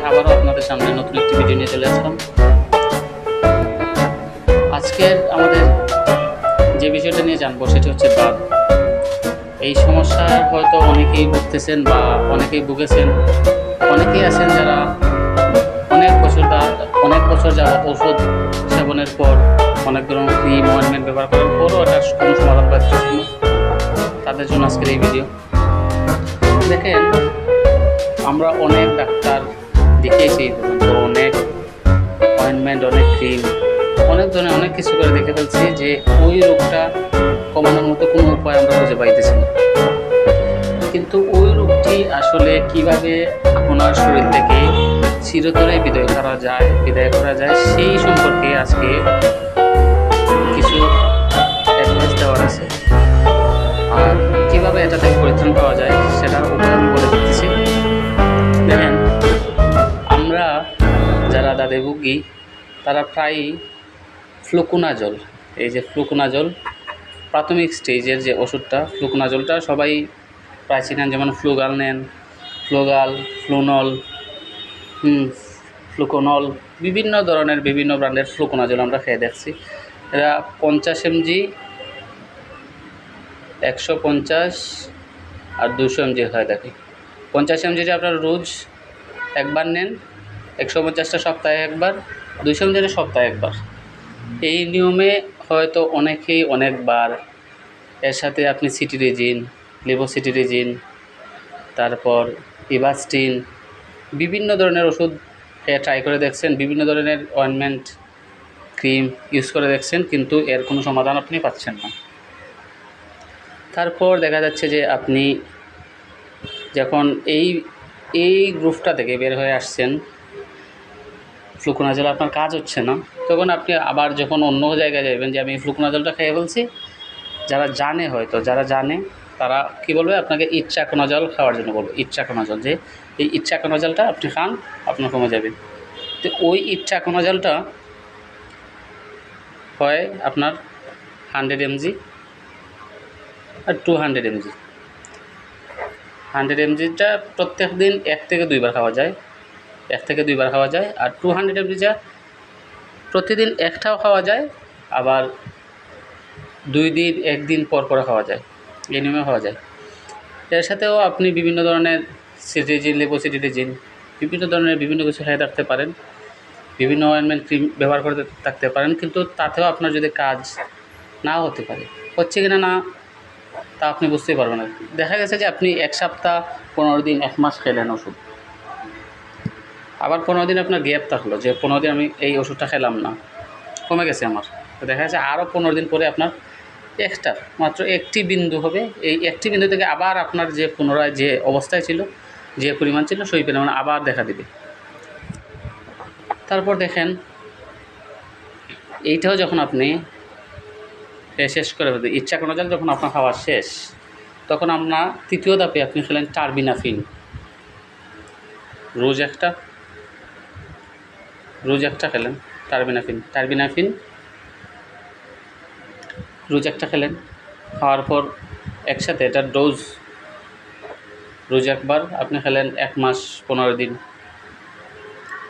আবারও আপনাদের সামনে নতুন একটি ভিডিও নিয়ে চলে আসলাম। আজকের আমাদের যে বিষয়টা নিয়ে জানবো সেটি হচ্ছে দাঁত। এই সমস্যার হয়তো অনেকেই ভুগতেছেন বা অনেকেই ভুগেছেন। অনেকেই আছেন যারা অনেক বছর যাবত ওষুধ সেবনের পর, অনেক ধরনের ক্রিম অয়েন্টমেন্ট ব্যবহার করার পরও এটা কোনো সমাধান পাচ্ছেন না। তাদের জন্য আজকের এই ভিডিও। দেখেন, আমরা অনেক ডাক্তার দেখিয়েছি পর্যন্ত, অনেক অয়েন্টমেন্ট, অনেক ক্রিম, অনেক ধরনের অনেক কিছু করে দেখে ফেলছি যে ওই রোগটা কমানোর মতো কোনো উপায় আমরা খুঁজে পাইতেছি না। কিন্তু ওই রোগটি আসলে কিভাবে আপনার শরীর থেকে চিরতরে বিদায় করা যায় সেই সম্পর্কে আজকে কিছু অ্যাডভাইস দেওয়ার আছে। আর কীভাবে এটা থেকে পরিত্রাণ পাওয়া যায় সেটার উপায় আমি বলে দিতেছি। দেখেন, আমরা যারা দাঁতে ভুগি তারা প্রায়ই ফ্লুকোনাজল, এই যে ফ্লুকোনাজল প্রাথমিক স্টেজের যে ওষুধটা, ফ্লুকোনাজলটা সবাই প্রায় চিনেন, যেমন ফ্লুগাল নেন, ফ্লুনল, ফ্লুকোনল, বিভিন্ন ধরনের বিভিন্ন ব্র্যান্ডের ফ্লুকোনাজল আমরা খেয়ে দেখছি। এরা 50 mg, 150 আর 200 mg হয়ে থাকে। 50 mgটা আপনার রোজ একবার নেন, 150টা সপ্তাহে একবার, 200 mg সপ্তাহে একবার। এই নিয়মে হয়তো অনেকেই অনেকবার, এর সাথে আপনি সিটিরেজিন, লেভোসিটিরেজিন, তারপর ইভাস্টিন, বিভিন্ন ধরনের ওষুধ ট্রাই করে দেখছেন, বিভিন্ন ধরনের অয়েন্টমেন্ট, ক্রিম ইউজ করে দেখছেন, কিন্তু এর কোনো সমাধান আপনি পাচ্ছেন না। তারপর দেখা যাচ্ছে যে আপনি যখন এই গ্রুপটা থেকে বের হয়ে আসছেন, ফ্লুকোনাজল আপনার কাজ হচ্ছে না, তখন আপনি আবার যখন অন্য জায়গায় যাবেন যে আমি ফ্লুকোনাজলটা খেয়ে ফেলছি, যারা জানে তারা কি বলবে, আপনাকে ইট্রাকোনাজল খাওয়ার জন্য বলবে। ইট্রাকোনাজল, যে এই ইট্রাকোনাজলটা আপনি খান, আপনার কমে যাবে। তো ওই ইট্রাকোনাজলটা হয় আপনার 100 mg আর 200 mg। 100 mgটা প্রত্যেক দিন 1 থেকে 2 বার খাওয়া যায়, আর 200 mgটা প্রতিদিন একটাও খাওয়া যায়, আবার 2 দিন 1 দিন পর খাওয়া যায়, এই নিয়মে খাওয়া যায়। এর সাথেও আপনি বিভিন্ন ধরনের সিটিরেজিন, লেভোসিটিরেজিন, বিভিন্ন ধরনের বিভিন্ন কিছু খেয়ে থাকতে পারেন, বিভিন্ন অয়েন্টমেন্ট ক্রিম ব্যবহার করে থাকতে পারেন, কিন্তু তাতেও আপনার যদি কাজ নাও হতে পারে, হচ্ছে কিনা না তা আপনি বুঝতেই পারবেন না। দেখা গেছে যে আপনি 1 সপ্তাহ, 15 দিন, 1 মাস খেলেন ওষুধ, আবার 15 দিন আপনার গ্যাপ থাকলো, যে 15 দিন আমি এই ওষুধটা খেলাম না, কমে গেছে আমার। তো দেখা যাচ্ছে আরও 15 দিন পরে আপনার মাত্র একটি বিন্দু হবে, এই একটি বিন্দু থেকে আবার আপনার যে পুনরায় যে অবস্থায় ছিল, যে পরিমাণ ছিল, সেই পরিমাণ আবার দেখা দেবে। তারপর দেখেন, এইটাও যখন আপনি শেষ করে ফেলবেন, ইট্রাকোনাজল যখন আপনার খাওয়া শেষ, তখন আপনার তৃতীয় ধাপে আপনি খেলেন টার্বিনাফিন। রোজ একটা খেলেন টার্বিনাফিন রোজ একটা খেলেন, খাওয়ার পর একসাথে এটার ডোজ রোজ একবার আপনি খেলেন 1 মাস 15 দিন,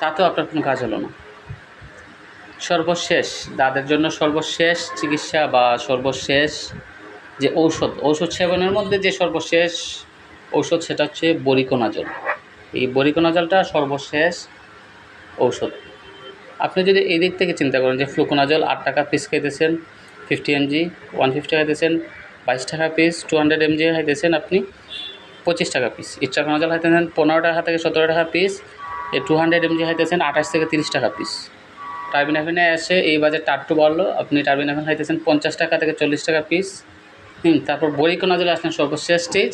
তাতেও আপনার কোনো কাজ হলো না। সর্বশেষ দাঁতের জন্য সর্বশেষ চিকিৎসা বা সর্বশেষ যে ঔষধ সেবনের মধ্যে যে সর্বশেষ ঔষধ, সেটা হচ্ছে বোরিকোনাজল। এই বোরিকোনাজলটা সর্বশেষ ঔষধ। আপনি যদি এই দিক থেকে চিন্তা করেন যে ফ্লুকোনাজল 8 টাকা পিস খাইতেছেন, 50 mg 150 খাইতেছেন, 22 টাকা পিস 200 mg খাইতেছেন, আপনি 25 টাকা পিস। ইট্রাকোনাজল খাইতেছেন 15 টাকা থেকে 17 টাকা পিস, এই 200 mg খাইতেছেন 28 থেকে 30 টাকা পিস। টার্বিনাফিনে এসে এই বাজারটা একটু বাড়লো, আপনি টার্বিনাফিন খাইতেছেন 50 টাকা থেকে 40 টাকা পিস। তারপর বোরিকোনাজলে আসলেন সর্বশেষ স্টেজ,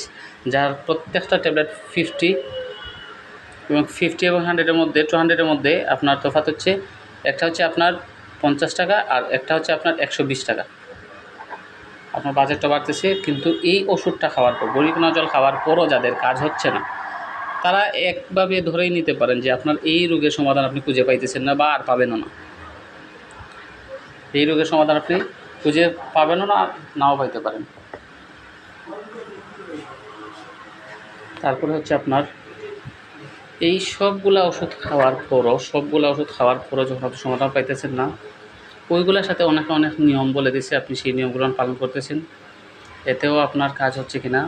যার প্রত্যেকটা ট্যাবলেট 50 এবং 100-এর মধ্যে, 200-এর মধ্যে আপনার তফাৎ হচ্ছে, একটা হচ্ছে আপনার 50 টাকা আর একটা হচ্ছে আপনার 120 টাকা। আপনার বাজেটটা বাড়তেছে, কিন্তু এই ওষুধটা খাওয়ার পর, বোরিকোনাজল খাওয়ার পরও যাদের কাজ হচ্ছে না, তারা একভাবে ধরেই নিতে পারেন যে আপনার এই রোগের সমাধান আপনি খুঁজে পাইতেছেন না বা আর পাবেনও না। এই রোগের সমাধান আপনি খুঁজে পাবেনও না, নাও পাইতে পারেন। তারপরে হচ্ছে আপনার এই সবগুলা ওষুধ খাওয়ার পরও যখন আপনি সমাধান পাইতেছেন না, ওইগুলোর সাথে অনেক নিয়ম বলে দিছে, আপনি সেই নিয়মগুলো পালন করতেছেন, এতেও আপনার কাজ হচ্ছে কি না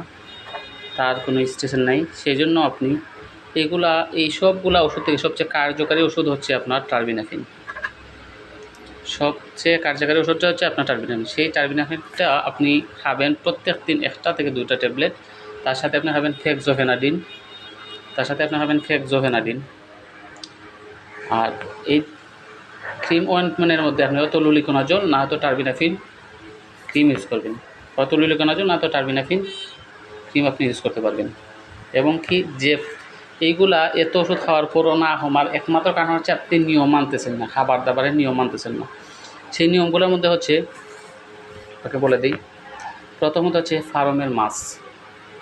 তার কোনো স্টেশন নাই। সেই জন্য আপনি এই সবগুলা ওষুধ থেকে সবচেয়ে কার্যকারী ওষুধ হচ্ছে আপনার টার্বিনাফিন। সবচেয়ে কার্যকারী ওষুধটা হচ্ছে আপনার টার্বিনাফিন। সেই টার্বিনাফিনটা আপনি খাবেন প্রত্যেক দিন 1টা থেকে 2টা ট্যাবলেট। তার সাথে আপনি খাবেন ফেক্সোফেনাডিন। আর এই ক্রিম অয়েন্টমেন্টের মধ্যে আপনি হয়তো লুলিকোনাজল না হয়তো টার্বিনাফিন ক্রিম ইউজ করবেন, হয়তো লুলিকোনাজল না হয়তো টার্বিনাফিন ক্রিম আপনি ইউজ করতে পারবেন। এবং কি যে এইগুলা এত ওষুধ খাওয়ার পরও না আমার একমাত্র কারণ হচ্ছে আপনি নিয়ম মানতেছেন না, খাবার দাবারের নিয়ম মানতেছেন না। সেই নিয়মগুলোর মধ্যে হচ্ছে, তাকে বলে দিই, প্রথমত হচ্ছে ফার্মের মাছ।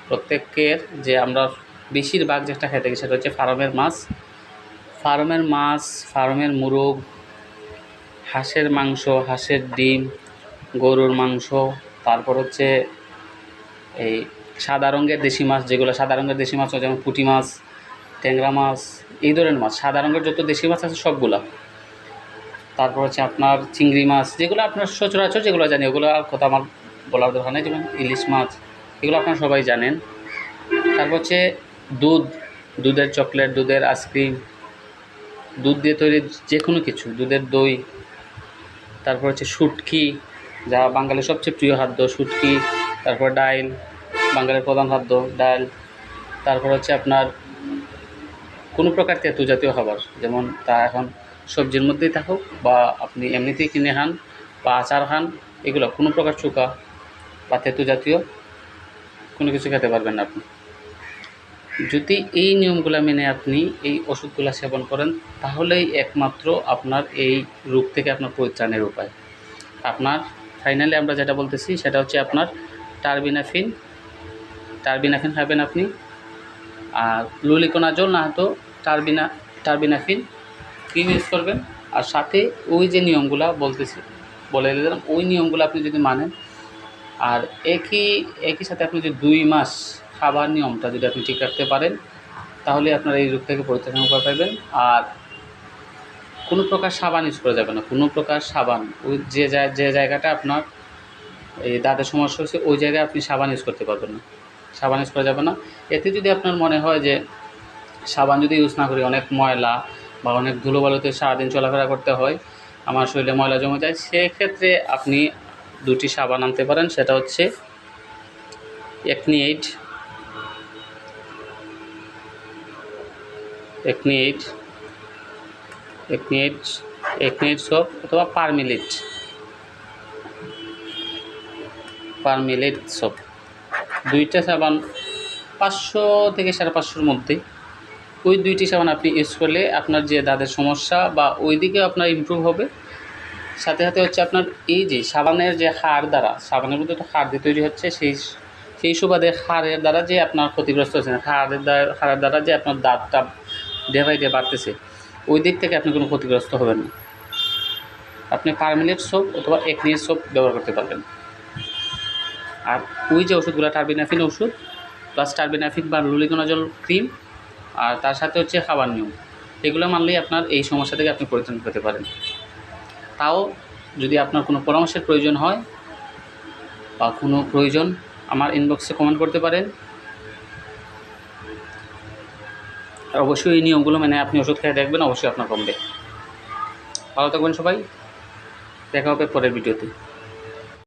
প্রত্যেকের যে আমরা বেশিরভাগ যেটা খেতে থাকি সেটা হচ্ছে ফার্মের মাছ, ফার্মের মুরগ, হাঁসের মাংস, হাঁসের ডিম, গরুর মাংস, তারপর হচ্ছে এই সাদা রঙের দেশি মাছ, যেগুলো সাদা রঙের দেশি মাছ যেমন পুঁটি মাছ, ট্যাংরা মাছ, এই ধরনের মাছ, সাদা রঙের যত দেশি মাছ আছে সবগুলা। তারপর হচ্ছে আপনার চিংড়ি মাছ, যেগুলো আপনার সচরাচর যেগুলো জানি, ওগুলো কথা আমার বলার দরকার নেই, যেমন ইলিশ মাছ, এগুলো আপনারা সবাই জানেন। তারপর হচ্ছে দুধের চকলেট, দুধের আইসক্রিম, দুধ দিয়ে তৈরি যে কোনো কিছু, দুধের দই। তারপর হচ্ছে শুটকি, যা বাঙালির সবচেয়ে প্রিয় খাদ্য, শুটকি। তারপর ডাইল, বাঙালির প্রধান খাদ্য ডাল। তারপর হচ্ছে আপনার কোনো প্রকার তেঁতু জাতীয় খাবার, যেমন তা এখন সবজির মধ্যেই থাকুক বা আপনি এমনিতেই কিনে খান বা আচার খান, এগুলো কোনো প্রকার চোকা বা তেঁতু জাতীয় কোনো কিছু খেতে পারবেন না আপনি। যদি এই নিয়মগুলো মেনে আপনি এই ওষুধগুলো সেবন করেন, তাহলেই একমাত্র আপনার এই রোগ থেকে আপনার পরিত্রাণের উপায়। আপনার ফাইনালি আমরা যেটা বলতেছি সেটা হচ্ছে আপনার টার্বিনাফিন খাবেন আপনি, আর লুলিকোনাজল না হয়তো টার্বিনাফিন ক্রিম ইউজ করবেন। আর সাথে ওই যে নিয়মগুলো বলে দিলাম, ওই নিয়মগুলো আপনি যদি মানেন, আর একই সাথে আপনি যদি 2 মাস খাবার নিয়মটা যদি আপনি ঠিক রাখতে পারেন, তাহলে আপনার এই রোগ থেকে পরিত্রাণের উপায় পাবেন। আর কোনো প্রকার সাবান ইউজ করা যাবে না, কোনো প্রকার সাবান, ওই যে জায়গাটা আপনার এই দাঁতের সমস্যা হচ্ছে ওই জায়গায় আপনি সাবান ইউজ করতে পারবেন না, সাবান ইউজ করা যাবে না। এতে যদি আপনার মনে হয় যে সাবান যদি ইউজ না করি অনেক ময়লা বা অনেক ধুলোবালুতে সারাদিন চলাফেরা করতে হয়, আমার শরীরে ময়লা জমে যায়, সেক্ষেত্রে আপনি 2টি সাবান আনতে পারেন। সেটা হচ্ছে একনিয়েট সোপ অথবা পারমিলেট সোপ। 2টা সাবান 500 থেকে 550 মধ্যে। ওই 2টি সাবান আপনি ইউজ করলে আপনার যে দাঁতের সমস্যা বা ওই দিকে আপনার ইমপ্রুভ হবে। সাথে হচ্ছে আপনার এই যে সাবানের যে হাড় দ্বারা, সাবানের মধ্যে তো হাড় দিয়ে তৈরি হচ্ছে, সেই সুবাদে হাড়ের দ্বারা যে আপনার ক্ষতিগ্রস্ত হচ্ছে, হাড়ের দ্বারা যে আপনার দাঁতটা ডে বাই ডে বাড়তেছে, ওই দিক থেকে আপনি কোনো ক্ষতিগ্রস্ত হবেন না। আপনি পারমিলেট সোপ অথবা একনিয়েট সোপ ব্যবহার করতে পারবেন। আর ওই যে ওষুধগুলো টার্বিনাফিন ওষুধ প্লাস টার্বিনাফিন বা লুলিকোনাজল ক্রিম, আর তার সাথে হচ্ছে খাবার নিয়ম, এগুলো মানলেই আপনার এই সমস্যা থেকে আপনি পরিত্রাণ পেতে পারেন। তাও যদি আপনার কোনো পরামর্শের প্রয়োজন হয় বা কোনো প্রয়োজন, আমার ইনবক্সে কমেন্ট করতে পারেন। আর অবশ্যই এই নিয়মগুলো মেনে আপনি ওষুধ খেয়ে দেখবেন, অবশ্যই আপনার কমবে। ভালো থাকবেন সবাই, দেখা হবে পরের ভিডিওতে।